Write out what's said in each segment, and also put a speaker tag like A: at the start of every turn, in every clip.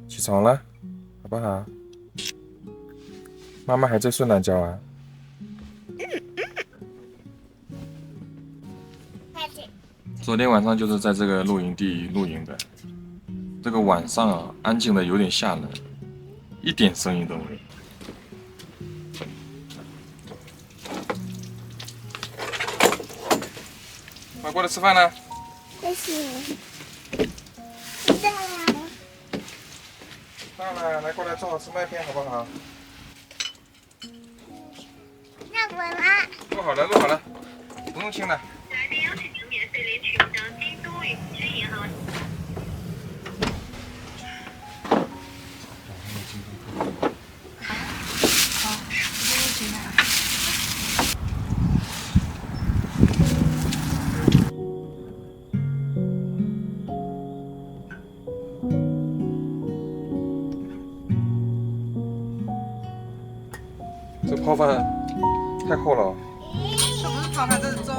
A: 起床了，好不好？妈妈还在睡懒觉啊。昨天晚上就是在这个露营地露营的，这个晚上啊，安静的有点吓人，一点声音都没有。快过来吃饭了。
B: 开始。
A: 到了，来过来正好吃麦片，好不好？
B: 那我啦。
A: 录好了，录好了，不用亲了。
C: 来宾邀请您免费领取的京都宇居银行。
A: 这泡饭太厚了。
D: 这不是泡饭，这是粥。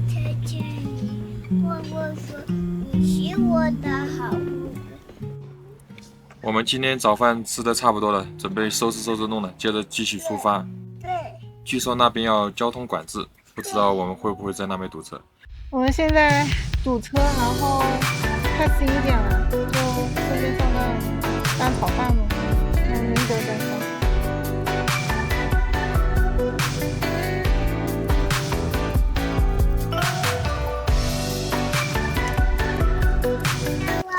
B: 姐姐，我说你是我的好姑姑。
A: 我们今天早饭吃的差不多了，准备收拾弄了，接着继续出发。
B: 对。
A: 据说那边要交通管制，不知道我们会不会在那边堵车。
D: 我们现在堵车，然后快11点了，就顺便上那蛋炒饭嘛，让明德再上。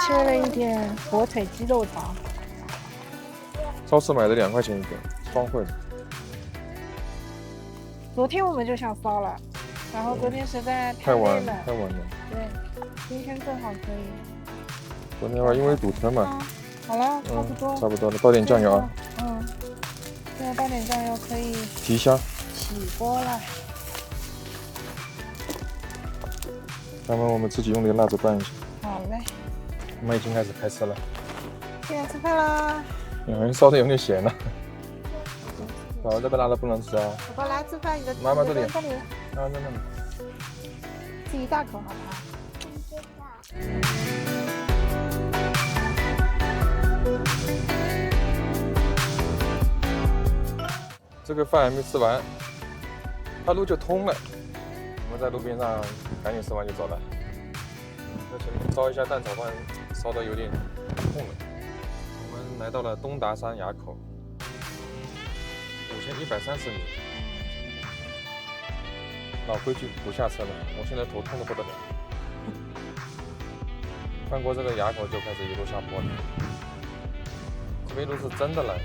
D: 切了一点火腿鸡肉肠，
A: 超市买的2块钱一个，双汇的。
D: 昨天我们就想烧了，然后昨天实在
A: 太晚
D: 累了，
A: 太晚了。
D: 对，今天正好可以。
A: 昨天因为堵车嘛。
D: 好了，差不多。
A: 差不多了，倒点酱油啊。
D: 现在倒点酱油可以
A: 提香。
D: 起锅了。
A: 咱们我们自己用点蜡烛拌一下。
D: 好嘞。
A: 我们已经开始开吃了。
D: 现在吃饭啦。
A: 烧的有点咸了。宝这个辣的不能吃啊。
D: 宝宝来吃饭，你的
A: 妈妈这里。
D: 这里。
A: 那。
D: 吃一大口好不好？
A: 这个饭还没吃完，它路就通了。我们在路边上赶紧吃完就走了。在前面烧一下蛋炒饭，烧的有点痛了。我们来到了东达山垭口，5130米。老规矩，不下车了，我现在头痛的不得了。翻过这个垭口就开始一路下坡了，这边路是真的冷。